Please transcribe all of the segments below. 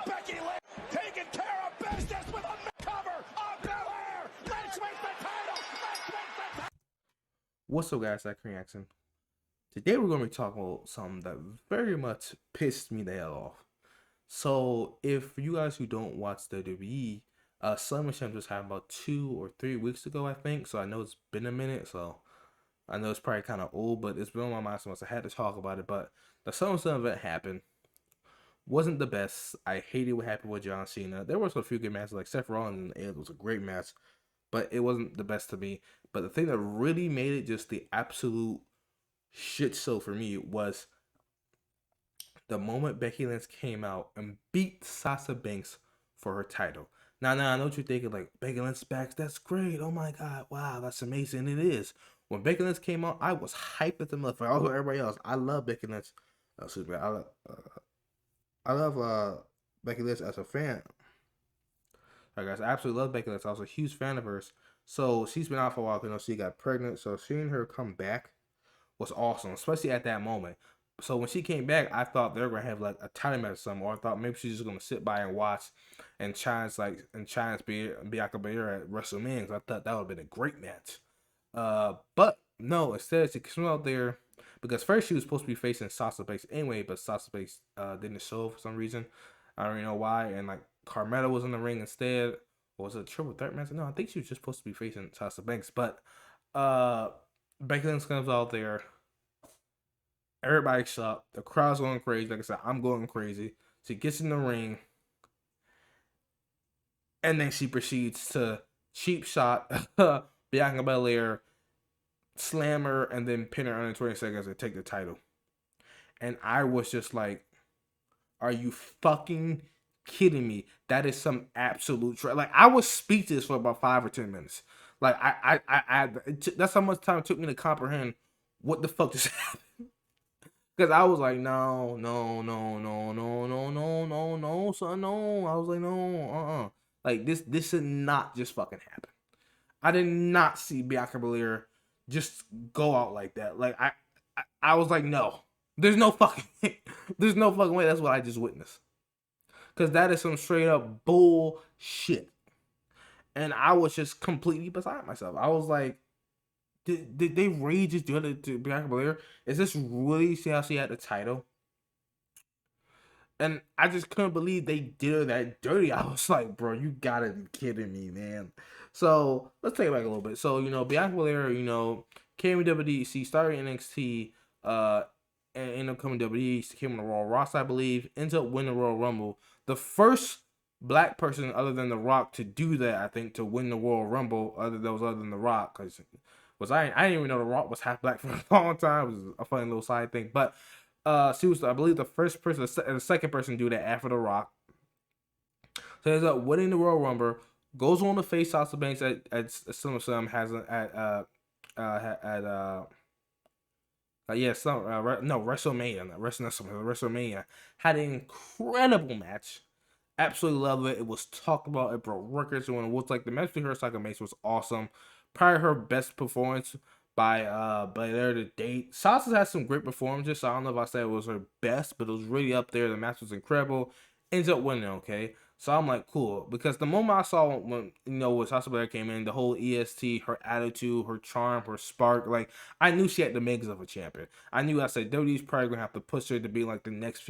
Becky Lynch taking care of business with a cover on Belair. Lynch wins the title. Lynch wins the title. What's up, guys? Zach Reaction. Today we're going to be talking about something that very much pissed me the hell off. So, if you guys who don't watch WWE, SummerSlam just happened about 2 or 3 weeks ago, I think. So I know it's been a minute. So I know it's probably kind of old, but it's been on my mind so much I had to talk about it. But the SummerSlam event happened. Wasn't the best. I hated what happened with John Cena. There was a few good matches, like Seth Rollins, and it was a great match, but it wasn't the best to me. But the thing that really made it just the absolute shit show for me was the moment Becky Lynch came out and beat Sasha Banks for her title. Now, I know what you're thinking, like, Becky Lynch back, that's great. Oh my God, wow, that's amazing. It is. When Becky Lynch came out, I was hyped at the motherfucker. I was everybody else. I love Becky Lynch. Excuse me. I love Becky Lynch as a fan. Like, guys, I absolutely love Becky Lynch. I was a huge fan of hers. So she's been out for a while. You know, she got pregnant. So seeing her come back was awesome, especially at that moment. So when she came back, I thought they were gonna have like a title match or something, or I thought maybe she's just gonna sit by and watch and challenge Bianca Belair at WrestleMania. Cause I thought that would have been a great match. But no, instead she came out there because first she was supposed to be facing Sasha Banks anyway, but Sasha Banks didn't show for some reason. I don't even know why. And like Carmella was in the ring instead. Or was it a triple threat match? No, I think she was just supposed to be facing Sasha Banks. But Becky Lynch comes out there. Everybody's shocked. The crowd's going crazy. Like I said, I'm going crazy. She gets in the ring. And then she proceeds to cheap shot Bianca Belair, slam her, and then pin her under 20 seconds and take the title. And I was just like, are you fucking kidding me? That is some absolute like, I was speechless for about 5 or 10 minutes. Like, that's how much time it took me to comprehend what the fuck just happened. Because I was like, no, son, no. I was like, no, Like, this should not just fucking happen. I did not see Bianca Belair just go out like that. Like, I was like, no. There's no fucking way. There's no fucking way that's what I just witnessed. Because that is some straight up bullshit. And I was just completely beside myself. I was like, did they really just do it to Bianca Belair? Is this really how she had the title? And I just couldn't believe they did her that dirty. I was like, bro, you gotta be kidding me, man. So let's take it back a little bit. So, Bianca Belair, came to WWE. She started NXT, and ended up coming to WWE. She came on the Royal Ross, I believe. Ends up winning the Royal Rumble. The first black person other than The Rock to do that, I think, to win the Royal Rumble, other than The Rock, because I didn't even know The Rock was half black for a long time. It was a funny little side thing. But she was, I believe, the first person, the second person to do that after The Rock. So ends up winning the Royal Rumble. Goes on to face Sasha Banks at SummerSlam. WrestleMania. WrestleMania had an incredible match. Absolutely love it. It was talked about. It broke records. When it was like the match between her and Sasha Banks was awesome. Probably her best performance by Belair to date. Sasha had some great performances. So I don't know if I said it was her best, but it was really up there. The match was incredible. Ends up winning. Okay, so I'm like, cool, because the moment I saw when Sasha Belair came in, the whole EST, her attitude, her charm, her spark, like, I knew she had the makings of a champion. I knew, I said, WWE's probably gonna have to push her to be like the next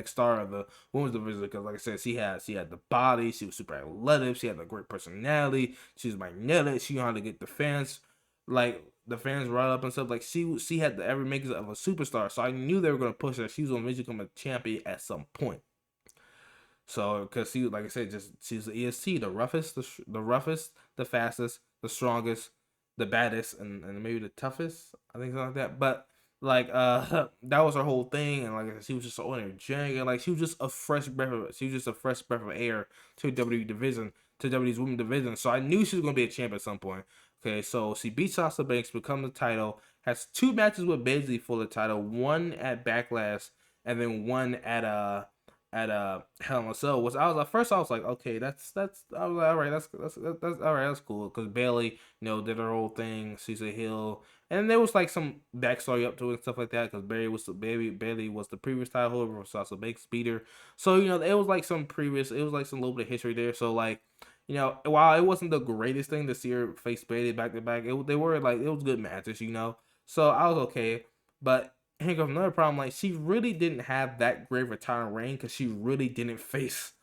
star of the women's division, because like I said, she had the body, she was super athletic, she had a great personality, she was magnetic, she knew how to get the fans riled up and stuff. Like, she had every makings of a superstar, so I knew they were gonna push her. She was gonna become a champion at some point. So, because she, like I said, she's the EST, the roughest, the fastest, the strongest, the baddest, and maybe the toughest. I think something like that. But like, that was her whole thing, and like I said, she was just so energetic, and like she was just a fresh breath of air to WWE division, to WWE's women's division. So I knew she was gonna be a champ at some point. Okay, so she beats Sasha Banks, becomes the title, has 2 matches with Baszler for the title, one at Backlash, and then one at at Hell in a Cell. Was I was at first I was like, okay, that's I was like, all right, that's all right, that's cool, because Bailey, did her whole thing. She's a heel, and there was like some backstory up to it and stuff like that, because Bailey was the previous title holder for Sasha Banks beat her. So it was like some little bit of history there. So like, while it wasn't the greatest thing to see her face Bailey back to back, it was good matches. So I was okay, but here comes another problem. Like, she really didn't have that great retirement reign, because she really didn't face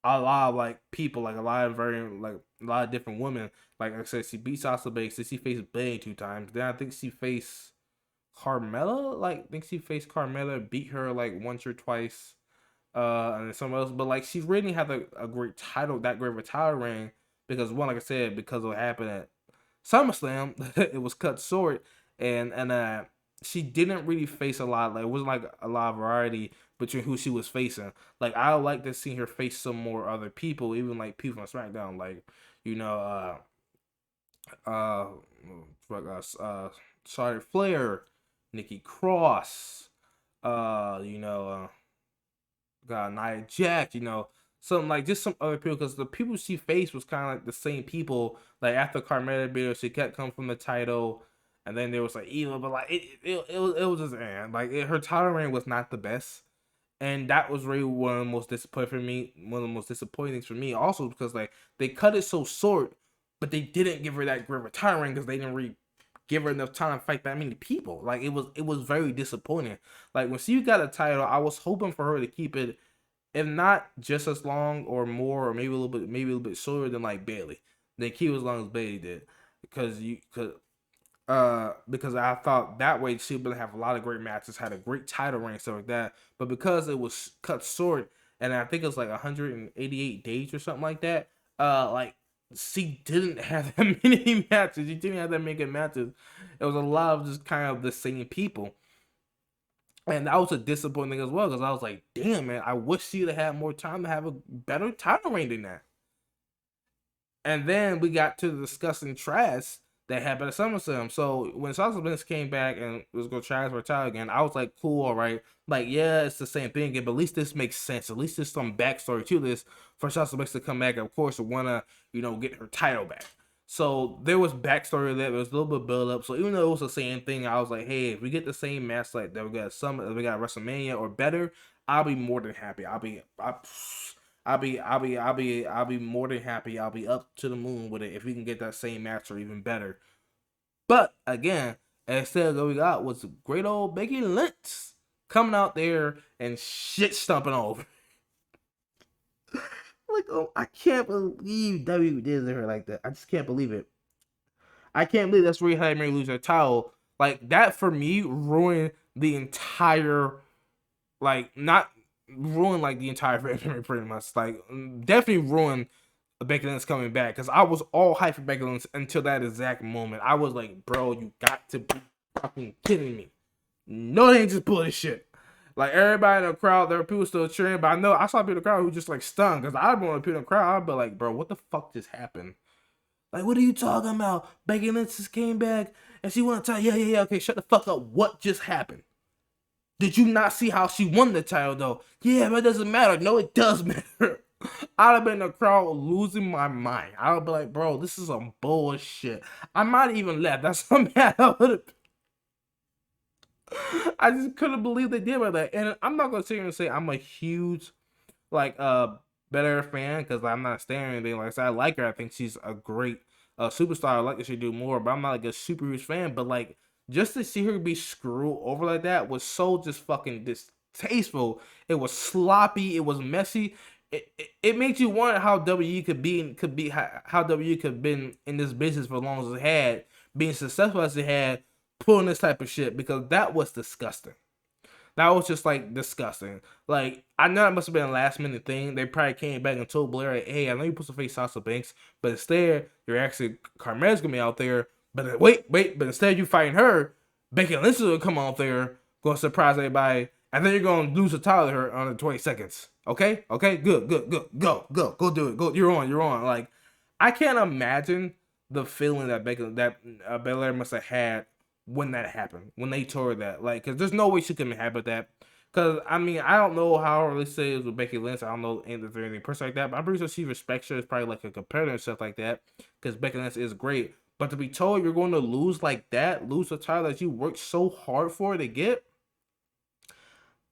a lot of like people, like a lot of different women. Like I said, she beat Sasha Banks. Then she faced Bayley 2 times. Then I think she faced Carmella. Beat her like once or twice. And then someone else. But like, she really had a great title, that great retirement reign, because one, like I said, because of what happened at SummerSlam, it was cut short, and she didn't really face a lot. Like, it wasn't like a lot of variety between who she was facing. Like, I would like to see her face some more other people, even like people from SmackDown, like uh, Charlotte Flair, Nikki Cross, got Nia Jax, something like just some other people, because the people she faced was kind of like the same people. Like, after Carmella beat her, she kept coming from the title, and then there was like Eva, but like it was just her title reign was not the best, and that was really one of the most disappointing for me. One of the most disappointing things for me, also because like they cut it so short, but they didn't give her that great retirement reign, because they didn't really give her enough time to fight that many people. Like, it was very disappointing. Like, when she got a title, I was hoping for her to keep it, if not just as long or more, or maybe a little bit shorter than like Bailey. Then keep it as long as Bailey did, because I thought that way she would have a lot of great matches, had a great title reign, stuff like that. But because it was cut short, and I think it was like 188 days or something like that, like, she didn't have that many matches. She didn't have that many good matches. It was a lot of just kind of the same people. And that was a disappointing thing as well, because I was like, damn, man, I wish she'd have had more time to have a better title reign than that. And then we got to the disgusting trash that happened at SummerSlam. So when Sasha Banks came back and was going to try for a title again, I was like, cool, all right. Like, yeah, it's the same thing again, but at least this makes sense. At least there's some backstory to this for Sasha Banks to come back and, of course, want to, get her title back. So there was backstory to that. There was a little bit of build up. So even though it was the same thing, I was like, hey, if we get the same match like that we got WrestleMania or better, I'll be more than happy. I'll be more than happy. I'll be up to the moon with it if we can get that same match or even better. But again, instead, what we got was great old Becky Lynch coming out there and shit stumping over. Like, oh, I can't believe WWE did her like that. I just can't believe it. I can't believe that's Rhea Ripley lose her title. Like, that for me ruined the entire, like, not ruined like the entire family pretty much. Like, definitely ruined Becky Lynch coming back, because I was all hyped for Becky Lynch until that exact moment. I was like, bro, you got to be fucking kidding me. No, they ain't just bullshit. Like, everybody in the crowd, there were people still cheering, but I saw people in the crowd who just like stunned, because I'd be one of the people in the crowd. I'd be like, bro, what the fuck just happened? Like, what are you talking about? Becky Lynch just came back and she want to tell, yeah, okay, shut the fuck up. What just happened? Did you not see how she won the title though? Yeah, but it doesn't matter. No, it does matter. I'd have been in the crowd losing my mind. I would be like, bro, this is some bullshit. I might even left. That's how mad I would have. I just couldn't believe they did that. And I'm not gonna sit here and say I'm a huge like Belair fan, because I'm not staring anything. Like I said, I like her. I think she's a great superstar. I like that she do more, but I'm not like a super huge fan. But like, just to see her be screwed over like that was so just fucking distasteful. It was sloppy. It was messy. It makes you wonder how WWE how WWE could have been in this business for as long as it had, being successful as it had, pulling this type of shit, because that was disgusting. That was just like disgusting. Like, I know it must have been a last minute thing. They probably came back and told Blair, hey, I know you're supposed to face Sasha Banks, but instead you're actually Carmella's gonna be out there. But wait, but instead you fighting her, Becky Lynch will come out there, gonna surprise everybody, and then you're gonna lose the title to her under 20 seconds. Okay, good, go do it. Go, you're on. Like, I can't imagine the feeling that Belair must have had when that happened, when they told her that. Like, because there's no way she could have been happy with that, Cause I mean, I don't know how really say it is with Becky Lynch. I don't know if there's any person like that, but I'm pretty sure she respects her as probably like a competitor and stuff like that. Cause Becky Lynch is great, but to be told you're going to lose like that, lose a title that you worked so hard for to get,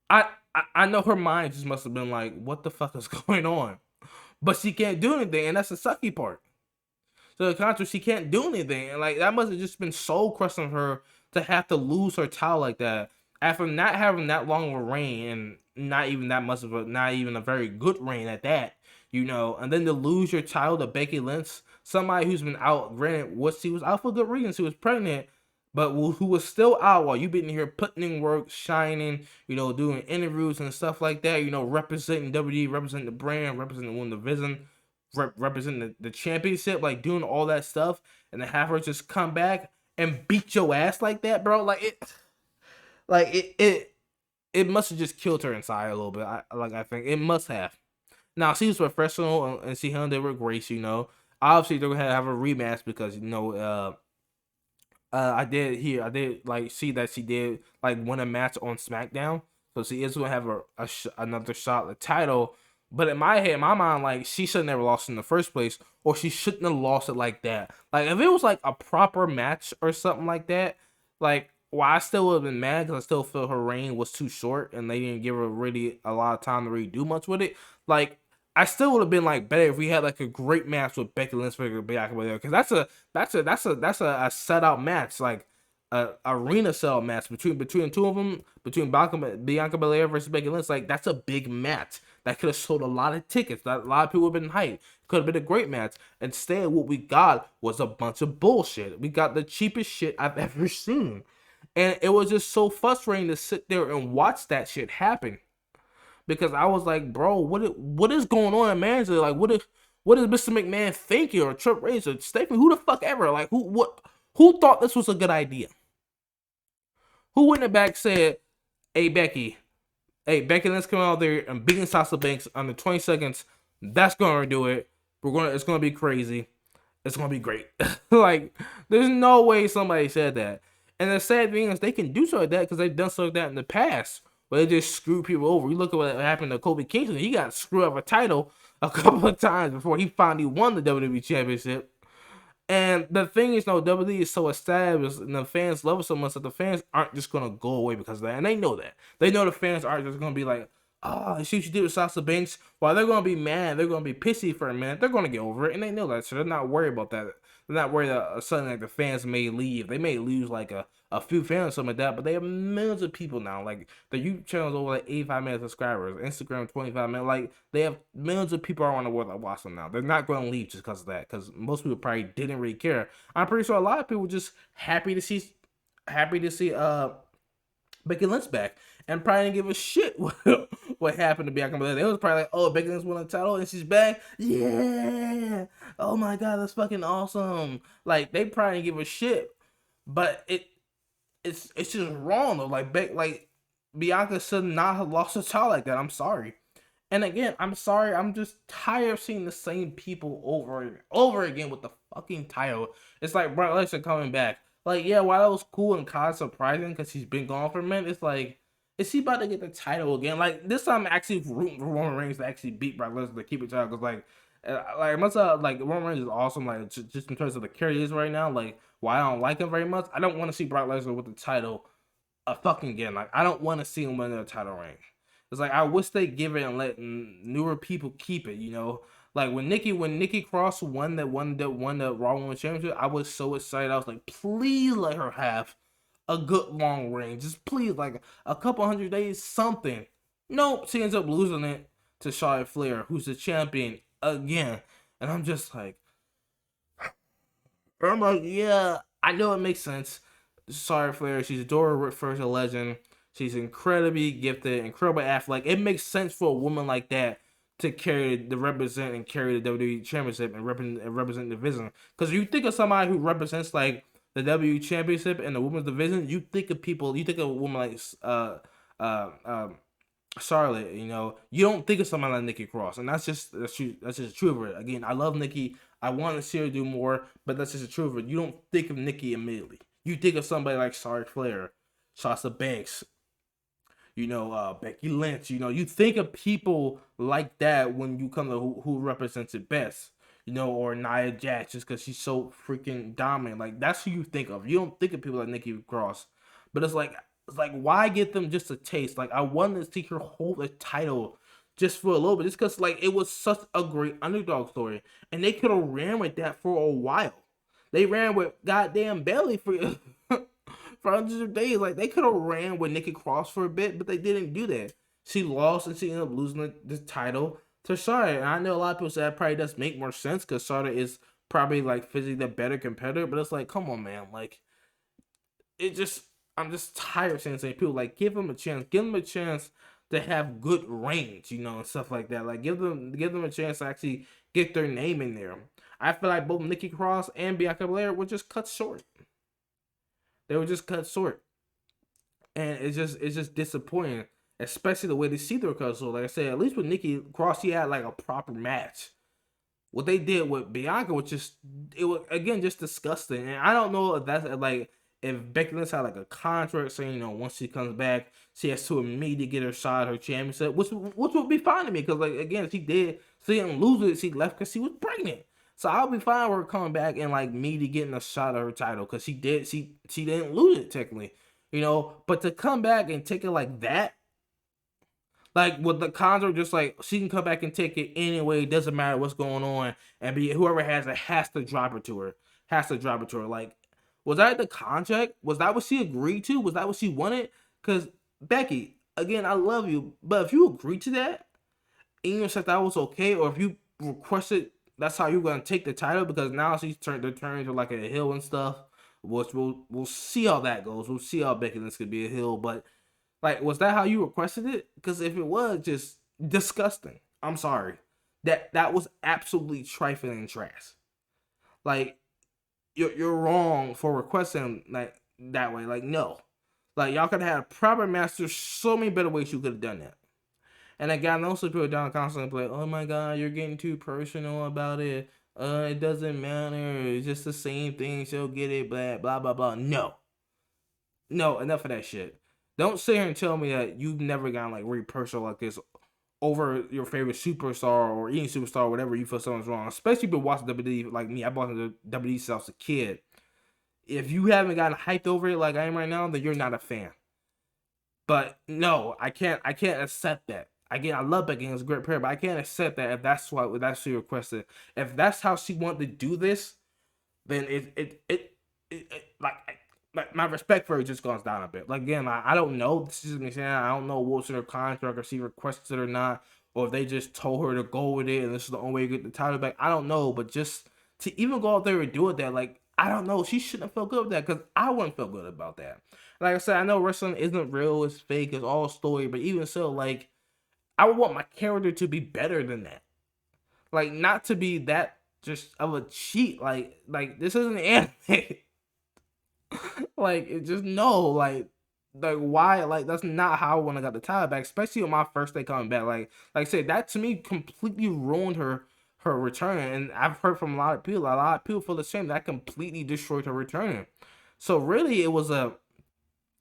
I know her mind just must have been like, what the fuck is going on? But she can't do anything, and that's the sucky part. So the contrary, she can't do anything, and like that must have just been soul crushing her to have to lose her title like that after not having that long of a reign and not even that much of a, not even a very good reign at that, you know, and then to lose your title to Becky Lynch, somebody who's been out. Granted, she was out for good reason, she was pregnant, but who was still out while you been here putting in work, shining, you know, doing interviews and stuff like that, you know, representing WWE, representing the brand, representing one division, representing the championship, like doing all that stuff, and then have her just come back and beat your ass like that, bro. It must have just killed her inside a little bit. I think it must have. Now she was professional and she handled it with grace, you know. Obviously they're gonna have a rematch because you know I did like see that she did like win a match on SmackDown, so she is gonna have another shot at the title. But in my head, in my mind, like she should have never lost in the first place, or she shouldn't have lost it like that. Like if it was like a proper match or something like that, like well, I still would have been mad because I still feel her reign was too short and they didn't give her really a lot of time to really do much with it. Like I still would have been like better if we had like a great match with Becky Lynch and Bianca Belair, because that's a set out match, like a arena sell match between the two of them, between Bianca Belair versus Becky Lynch. Like that's a big match that could have sold a lot of tickets. That a lot of people have been hyped. Could have been a great match. Instead, what we got was a bunch of bullshit. We got the cheapest shit I've ever seen, and it was just so frustrating to sit there and watch that shit happen. Because I was like, bro, what is going on in Manchester? Like, what is Mr. McMahon thinking, or Triple H or Stephanie? Who the fuck ever? Like, who thought this was a good idea? Who went in the back said, "Hey Becky, let's come out there and beating Sasha Banks under 20 seconds. That's gonna do it. It's gonna be crazy. It's gonna be great." Like, there's no way somebody said that. And the sad thing is, they can do something like that because they've done something like that in the past, where they just screw people over. You look at what happened to Kobe Kingston. He got screwed out of a title a couple of times before he finally won the WWE Championship. And the thing is, no, WWE is so established and the fans love it so much that the fans aren't just gonna go away because of that. And they know that. They know the fans aren't just gonna be like, "Oh, you see what you did with Sasha Banks." While they're gonna be mad, they're gonna be pissy for a minute. They're gonna get over it, and they know that, so they're not worried about that. They're not worried that suddenly like the fans may leave. They may lose like a few fans or something like that, but they have millions of people now. Like the YouTube channel's over like 85 million subscribers, Instagram 25 million. Like they have millions of people around the world that watch them now. They're not going to leave just because of that, because most people probably didn't really care. I'm pretty sure a lot of people were just happy to see Becky Lynch back, and probably didn't give a shit what happened to Bianca Belair. They was probably like, "Oh, Becky Lynch won the title and she's back. Yeah, oh my god, that's fucking awesome." Like they probably didn't give a shit, but it's just wrong though. Like Bianca should not have lost a title like that. I'm sorry. And again, I'm sorry. I'm just tired of seeing the same people over and over again with the fucking title. It's like Brock Lesnar coming back. Like, yeah, while that was cool and kind of surprising because he's been gone for a minute, it's like, is he about to get the title again? Like, this time, I'm actually rooting for Roman Reigns to actually beat Brock Lesnar to keep it title. Because, like Roman Reigns is awesome. Like, just in terms of the character he is right now. Like, while I don't like him very much, I don't want to see Brock Lesnar with the title fucking again. Like, I don't want to see him win the title reign. It's like I wish they give it and let newer people keep it. You know, like when Nikki Cross won the Raw Women's Championship, I was so excited. I was like, please let her have a good long reign. Just please, like a couple hundred days, something. Nope, she ends up losing it to Charlotte Flair, who's the champion again. And I'm like, yeah, I know it makes sense. Charlotte Flair, she's Dora first a legend. She's incredibly gifted, incredible athlete. Like, it makes sense for a woman like that to represent and carry the WWE Championship and represent the division. Because you think of somebody who represents like the WWE Championship and the women's division, you think of a woman like uh, um, Charlotte. You know, you don't think of somebody like Nikki Cross, and that's just true of it. Again, I love Nikki. I want to see her do more, but that's just the truth of it. You don't think of Nikki immediately. You think of somebody like Charlotte Flair, Sasha Banks. Becky Lynch. You think of people like that when you come to who represents it best. Or Nia Jax, just because she's so freaking dominant. Like, that's who you think of. You don't think of people like Nikki Cross. But it's like, why get them just a taste? Like, I wanted to see her hold the title just for a little bit, just because like it was such a great underdog story, and they could have ran with that for a while. They ran with goddamn Bayley for for hundreds of days. Like, they could have ran with Nikki Cross for a bit, but they didn't do that. She lost, and she ended up losing the title to Charlotte. And I know a lot of people say that probably does make more sense because Charlotte is probably like physically the better competitor. But it's like, come on, man. Like, I'm just tired of saying people like, give them a chance. Give them a chance to have good range, and stuff like that. Like, give them a chance to actually get their name in there. I feel like both Nikki Cross and Bianca Belair were just cut short. They were just cut short, and it's just disappointing, especially the way they see their cut short. Like I said, at least with Nikki Cross, she had like a proper match. What they did with Bianca it was again just disgusting, and I don't know if that's like if Becky Lynch had like a contract saying once she comes back she has to immediately get her shot at her championship, which would be fine to me because like again she didn't lose it, she left because she was pregnant. So I'll be fine with her coming back and like immediately getting a shot at her title because she didn't lose it technically, But to come back and take it like that, like with the contract, just like she can come back and take it anyway. It doesn't matter what's going on, and whoever has it has to drop it to her. Like, was that the contract? Was that what she agreed to? Was that what she wanted? Because Becky, again, I love you, but if you agreed to that, and you said that was okay, or if you requested that's how you're gonna take the title, because now she's turned into like a heel and stuff. Which we'll see how that goes. We'll see how Becky Lynch could be a heel, but like, was that how you requested it? Because if it was, just disgusting. I'm sorry. That was absolutely trifling and trash. Like, you're wrong for requesting like that way. Like, no. Like, y'all could have had a proper match. There's so many better ways you could have done that. And again, most people down constantly like, oh my god, you're getting too personal about it. It doesn't matter. It's just the same thing. She'll get it. Blah blah blah blah. No, enough of that shit. Don't sit here and tell me that you've never gotten like really personal like this over your favorite superstar or any superstar, or whatever you feel someone's wrong. Especially if you've been watching WWE like me. I've watched the WWE since I was a kid. If you haven't gotten hyped over it like I am right now, then you're not a fan. But no, I can't accept that. Again, I love Becky. It's a great player, but I can't accept that if that's what she requested. If that's how she wanted to do this, then like my respect for her just goes down a bit. Like, again, I don't know. This is me saying I don't know what's in her contract, or she requested it or not, or if they just told her to go with it and this is the only way to get the title back. I don't know, but just to even go out there and do it, that like, I don't know. She shouldn't have felt good with that, because I wouldn't feel good about that. Like I said, I know wrestling isn't real, it's fake, it's all story, but even so, like, I would want my character to be better than that. Like, not to be that just of a cheat. Like this isn't anime. Like, it just no, like why? Like, that's not how I want to got the title back, especially on my first day coming back. Like I said, that to me completely ruined her return, and I've heard from a lot of people feel the same. That completely destroyed her return. So really, it was a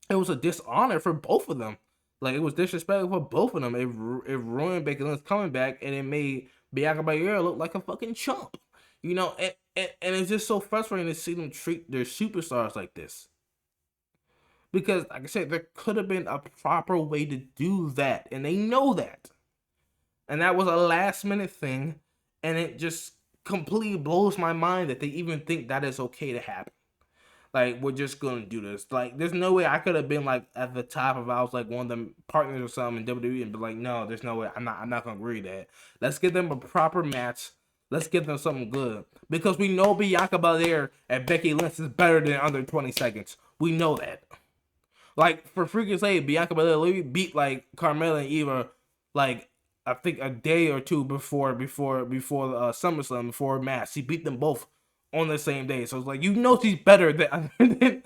dishonor for both of them. Like, it was disrespectful for both of them. It ruined Becky Lynch coming back, and it made Bianca Belair look like a fucking chump. And it's just so frustrating to see them treat their superstars like this. Because, like I said, there could have been a proper way to do that, and they know that. And that was a last minute thing, and it just completely blows my mind that they even think that is okay to happen. Like, we're just gonna do this. Like, there's no way I could have been like at the top if I was like one of them partners or something in WWE and be like, no, there's no way. I'm not gonna agree to that. Let's give them a proper match. Let's give them something good. Because we know Bianca Belair and Becky Lynch is better than under 20 seconds. We know that. Like, for freaking sake, Bianca Belair beat like Carmella and Eva like, I think a day or two before SummerSlam, before a match. She beat them both on the same day. So it's like, she's better than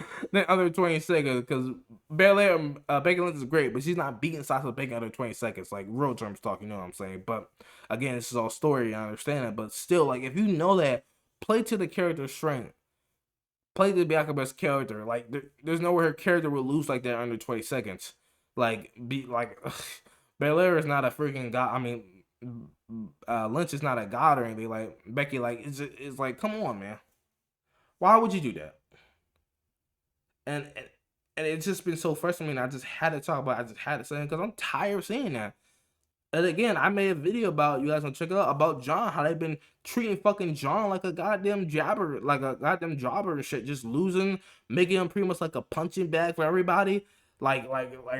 under 20 seconds, because Belair and Becky Lynch is great, but she's not beating Sasha Banks under 20 seconds. Like, real terms talk, you know what I'm saying? But again, this is all story, I understand it, but still, like, if you know that, play to the character's strength. Play to Bianca Belair's character. Like, there's nowhere her character will lose like that under 20 seconds. Like, be like, Belair is not a freaking god. I mean, Lynch is not a god or anything. Like Becky, like it's like, come on, man. Why would you do that? And and it's just been so frustrating. I just had to talk about it. I just had to say it because I'm tired of seeing that. And again, I made a video about, you guys can check it out, about John, how they've been treating fucking John like a goddamn jabber, like a goddamn jobber and shit, just losing, making him pretty much like a punching bag for everybody. Like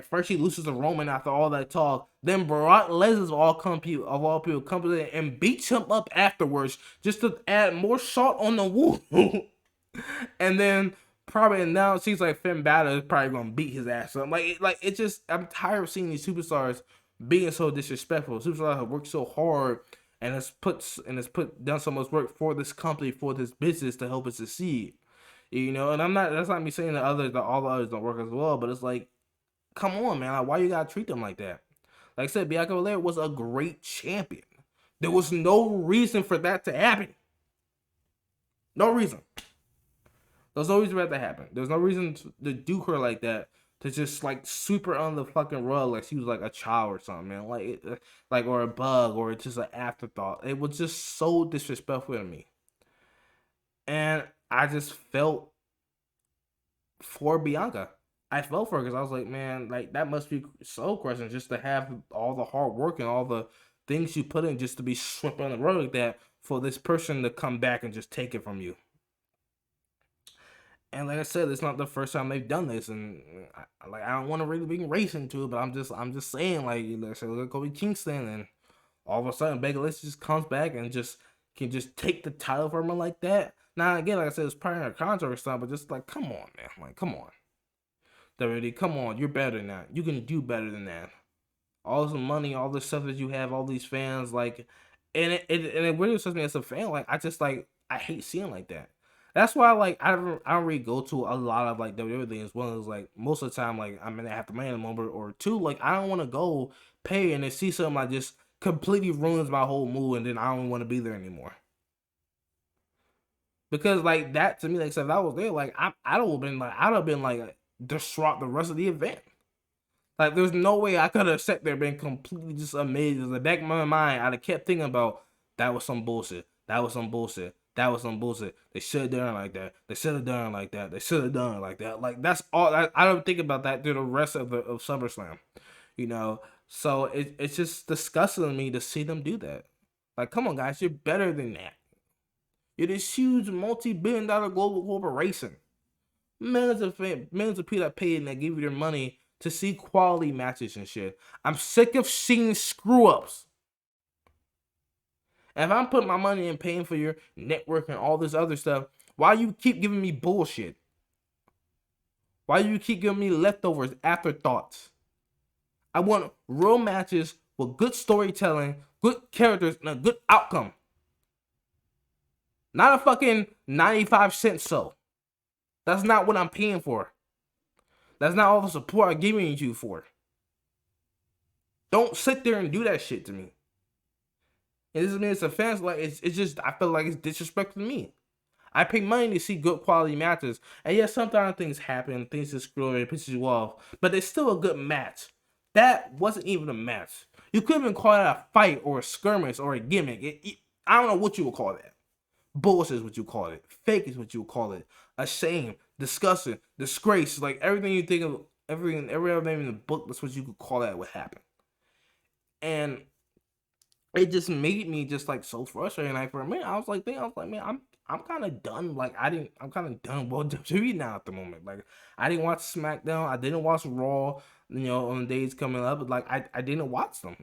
first he loses to Roman after all that talk, then Brock Lesnar of all people comes in and beats him up afterwards just to add more salt on the wound. And then probably now it seems like Finn Balor is probably gonna beat his ass up. Like it just, I'm tired of seeing these superstars being so disrespectful. Superstars have worked so hard and has put done so much work for this company, for this business to help it succeed. You know, and that's not me saying that all the others don't work as well, but it's like, come on, man, like, why you gotta treat them like that? Like I said, Bianca Belair was a great champion. There was no reason for that to happen. No reason. There's no reason for that to happen. There's no reason to do her like that, to just like sweep her on the fucking rug like she was like a child or something, man. Like or a bug or just an afterthought. It was just so disrespectful to me. And I just felt for Bianca. I felt for her because I was like, man, like that must be so crushing just to have all the hard work and all the things you put in just to be swept on the rug like that, for this person to come back and just take it from you. And like I said, it's not the first time they've done this, and I don't want to really be racing to it, but I'm just saying, like, let's say, look at Kobe Kingston, and all of a sudden Becky Lynch just comes back and just can just take the title from her like that. Now again, like I said, it's probably in her contract or something, but just like, come on, man, like, come on, WWE, come on, you're better than that. You can do better than that. All this money, all this stuff that you have, all these fans, like, and it really upsets me as a fan. Like, I hate seeing like that. That's why, like, I don't really go to a lot of like WWE things. One is like, most of the time, like, I'm gonna have to man a moment, or two, like, I don't want to go pay and then see something like just completely ruins my whole mood, and then I don't want to be there anymore. Because like that to me, like, so if I was there, like, I'd have been like distraught the rest of the event. Like, there's no way I could have sat there been completely just amazed. In the back of my mind, I'd have kept thinking about, that was some bullshit. That was some bullshit. That was some bullshit. They should have done it like that. They should have done it like that. They should have done it like that. Like, that's all. I don't think about that through the rest of SummerSlam. You know? So it's just disgusting to me to see them do that. Like, come on, guys. You're better than that. You're this huge multi-billion-dollar global corporation. Millions of people that paid and that give you their money to see quality matches and shit. I'm sick of seeing screw-ups. And if I'm putting my money in paying for your network and all this other stuff, why you keep giving me bullshit? Why you keep giving me leftovers, afterthoughts? I want real matches with good storytelling, good characters, and a good outcome. Not a fucking 95 cents so. That's not what I'm paying for. That's not all the support I'm giving you for. Don't sit there and do that shit to me. And this is me as a fan, like, it's just, I feel like it's disrespectful to me. I pay money to see good quality matches. And yes, sometimes things happen, things just screw and it pisses you off. But it's still a good match. That wasn't even a match. You couldn't even call it a fight or a skirmish or a gimmick. I don't know what you would call that. Bullshit is what you call it. Fake is what you would call it. A shame, disgusting, disgrace. Like, everything you think of, every other name in the book, that's what you could call that would happen. And it just made me just like so frustrated. Like, for a minute, I was like, man, I'm kind of done. Like, I'm kind of done with WWE now at the moment. Like, I didn't watch SmackDown. I didn't watch Raw, you know, on the days coming up. But like, I didn't watch them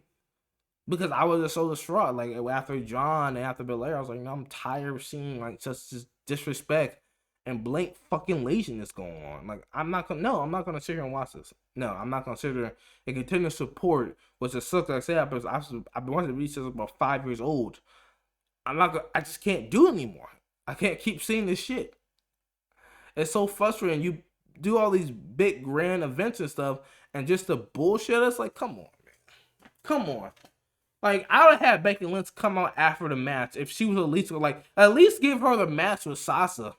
because I was just so distraught. Like, after John and after Belair, I was like, no, I'm tired of seeing like just disrespect and blatant fucking laziness going on. Like, I'm not gonna sit here and watch this. No, I'm not gonna sit there and continue to support, which is sucks. Like I said, I've been watching these since about 5 years old. I just can't do it anymore. I can't keep seeing this shit. It's so frustrating. You do all these big grand events and stuff, and just the bullshit. It's like, come on, man. Come on. Like, I would have Becky Lynch come out after the match if she was at least give her the match with Sasha.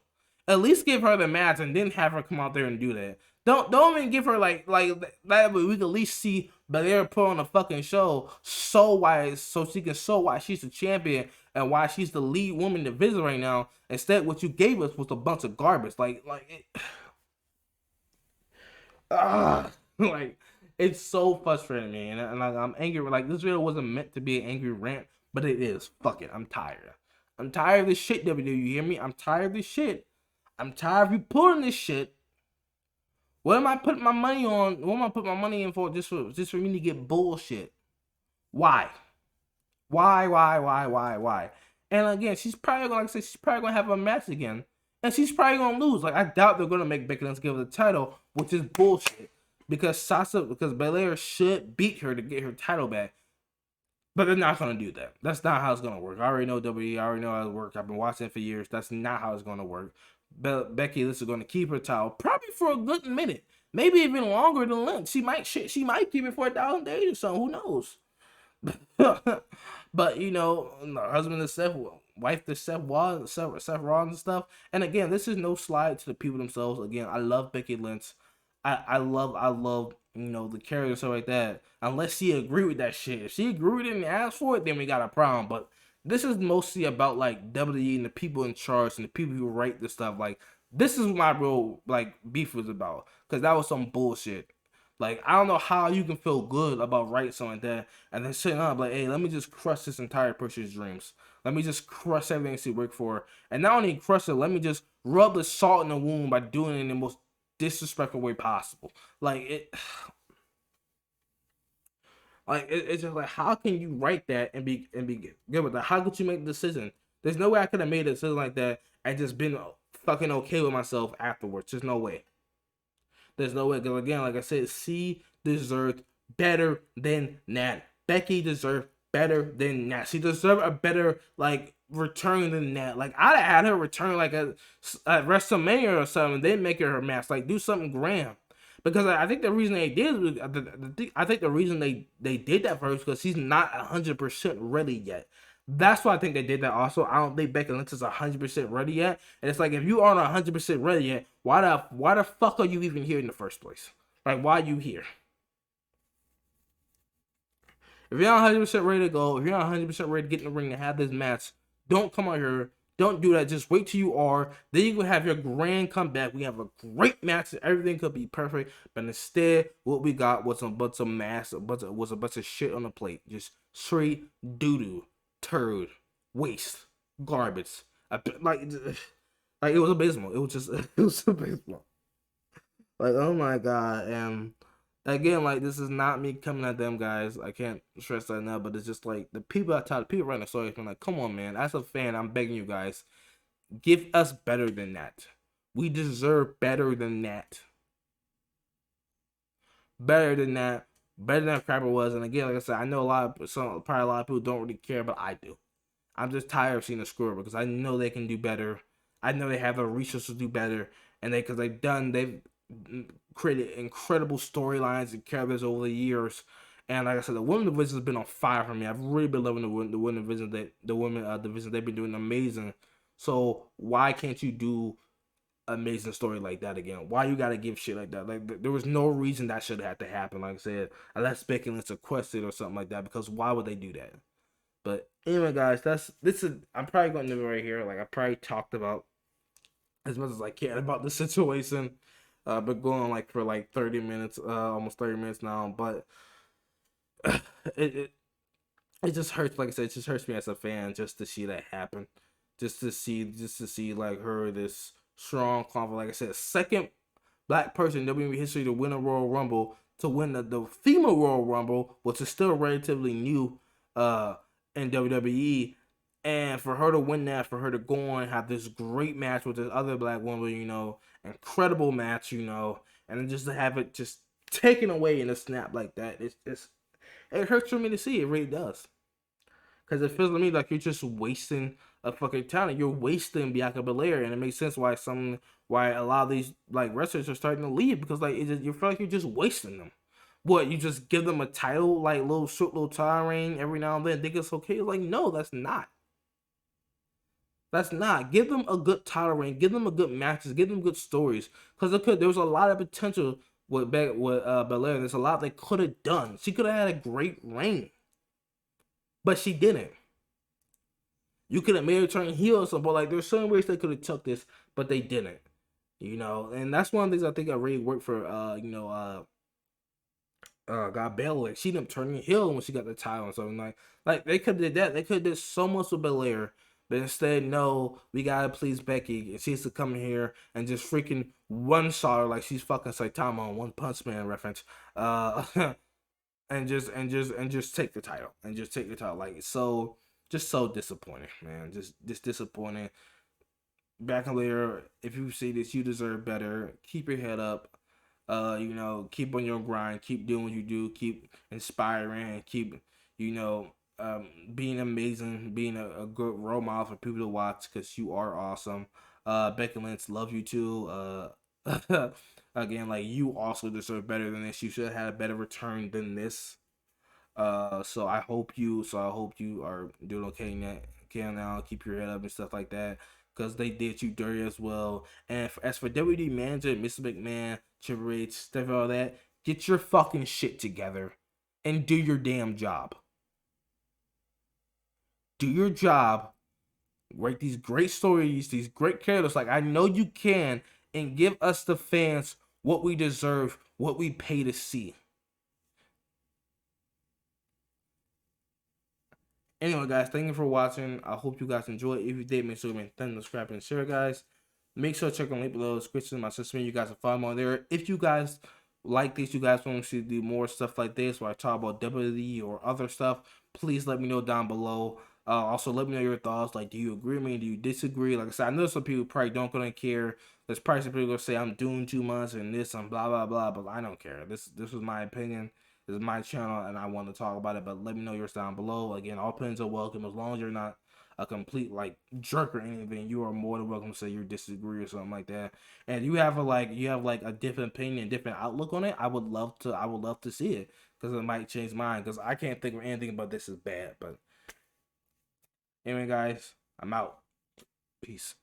At least give her the match and then have her come out there and do that. Don't even give her like that. We can at least see Belair put on a fucking show, so she can show why she's the champion and why she's the lead woman in the division right now. Instead, what you gave us was a bunch of garbage. Like it's so frustrating, man. And I'm angry. Like this video wasn't meant to be an angry rant, but it is. Fuck it. I'm tired. I'm tired of this shit, WWE. You hear me? I'm tired of this shit. I'm tired of you pulling this shit. What am I putting my money on? What am I putting my money in for? Just for me to get bullshit? Why? Why? And again, she's probably gonna, like I said, she's probably gonna have a match again, and she's probably gonna lose. Like I doubt they're gonna make Becky Lynch give her the title, which is bullshit. Because Belair should beat her to get her title back, but they're not gonna do that. That's not how it's gonna work. I already know WWE. I already know how it works. I've been watching it for years. That's not how it's gonna work. Becky Lynch is gonna keep her title probably for a good minute, maybe even longer than Lynch. She might keep it for 1,000 days or so. Who knows? But you know, husband to Seth, wife to Seth Rollins and stuff. And again, this is no slide to the people themselves. Again, I love Becky Lynch. I love you know the character and stuff like that. Unless she agree with that shit. If she agree with it and ask for it, then we got a problem. But this is mostly about like WWE and the people in charge and the people who write this stuff. Like this is what my real like beef was about, because that was some bullshit. Like, I don't know how you can feel good about writing something like that and then sitting up like, hey, let me just crush this entire person's dreams. Let me just crush everything she worked for. And not only crush it, let me just rub the salt in the wound by doing it in the most disrespectful way possible. It's just like, how can you write that and be good with that? How could you make the decision? There's no way I could have made a decision like that and just been fucking okay with myself afterwards. There's no way. There's no way. Because again, like I said, she deserved better than that. Becky deserved better than that. She deserved a better like return than that. Like I'd have had her return like at WrestleMania or something. Then make her match. Like do something grand. Because I think the reason they did, I think the reason they did that for her is because she's not 100% ready yet. That's why I think they did that also. I don't think Becky Lynch is 100% ready yet. And it's like, if you aren't 100% ready yet, why the fuck are you even here in the first place? Like, why are you here? If you're not 100% ready to go, if you're not 100% ready to get in the ring to have this match, don't come out here. Don't do that. Just wait till you are. Then you can have your grand comeback. We have a great match. Everything could be perfect. But instead, what we got was a bunch of shit on the plate. Just straight doo-doo. Turd, waste, garbage. Like it was abysmal. It was abysmal. Like, oh my god. And again, like, this is not me coming at them guys. I can't stress that enough. But it's just like the people writing the story. I'm like, come on, man. As a fan, I'm begging you guys, give us better than that. We deserve better than that. Better than that. Better than Crapper was. And again, like I said, I know probably a lot of people don't really care, but I do. I'm just tired of seeing the screw because I know they can do better. I know they have the resources to do better, and they've created incredible storylines and characters over the years. And like I said, the women division has been on fire for me. I've really been loving the women division. The women division, they've been doing amazing. So why can't you do amazing story like that again? Why you gotta give shit like that? Like there was no reason that should have to happen. Like I said, unless Becky Lynch requested or something like that. Because why would they do that? But anyway, guys, I'm probably going to end it right here. Like I probably talked about as much as I can about the situation. But going like for like 30 minutes, almost 30 minutes now. But it just hurts. Like I said, it just hurts me as a fan just to see that happen. Just to see like her, this strong, confident, like I said, second black person in WWE history to win a Royal Rumble, to win the female Royal Rumble, which is still relatively new in WWE, and for her to win that, for her to go and have this great match with this other black woman, you know, incredible match, you know, and then just to have it just taken away in a snap like that, it hurts for me to see. It really does. Because it feels to me like you're just wasting a fucking talent. You're wasting Bianca Belair, and it makes sense why a lot of these like wrestlers are starting to leave, because like you feel like you're just wasting them. What, you just give them a title, like short little time reign every now and then, think it's okay? Like, no, that's not. Let's not give them a good title reign, give them a good matches, give them good stories. Because there was a lot of potential with Belair. There's a lot they could have done. She could have had a great reign, but she didn't. You could have made her turn heel or something, but like there's certain ways they could have took this, but they didn't. You know, and that's one of the things I think I really worked for. Got Belair. She ended up turning heel when she got the title and something like they could have did that. They could have did so much with Belair, but instead, no, we gotta please Becky, and she has to come here and just freaking one shot her like she's fucking Saitama on One Punch Man reference. And just take the title and just take the title like so. Just so disappointing, man. Just disappointing. Back later, if you see this, you deserve better. Keep your head up. Keep on your grind. Keep doing what you do. Keep inspiring. Keep, you know, being amazing. Being a good role model for people to watch because you are awesome. Becky Lynch, love you too. Again, like you also deserve better than this. You should have had a better return than this. So I hope you are doing okay now. Keep your head up and stuff like that, because they did you dirty as well. And as for WWE manager, Mr. McMahon, Triple H, stuff all that, get your fucking shit together and do your damn job. Do your job. Write these great stories, these great characters, like I know you can, and give us the fans what we deserve, what we pay to see. Anyway, guys, thank you for watching. I hope you guys enjoyed. If you did, make sure to hit thumbs, subscribe, and share, guys. Make sure to check on the link below the description. My sister, you guys will follow me on there. If you guys like this, you guys want to see do more stuff like this, where I talk about WWE or other stuff, please let me know down below. Also, let me know your thoughts. Like, do you agree with me? Do you disagree? Like I said, I know some people probably don't gonna care. There's probably some people gonna say I'm doing too much and this and blah blah blah, but I don't care. This was my opinion. This is my channel, and I want to talk about it. But let me know yours down below. Again, all opinions are welcome as long as you're not a complete like jerk or anything. You are more than welcome to say you disagree or something like that. And you have a different opinion, different outlook on it. I would love to see it, because it might change mine. Because I can't think of anything but this is bad. But anyway, guys, I'm out. Peace.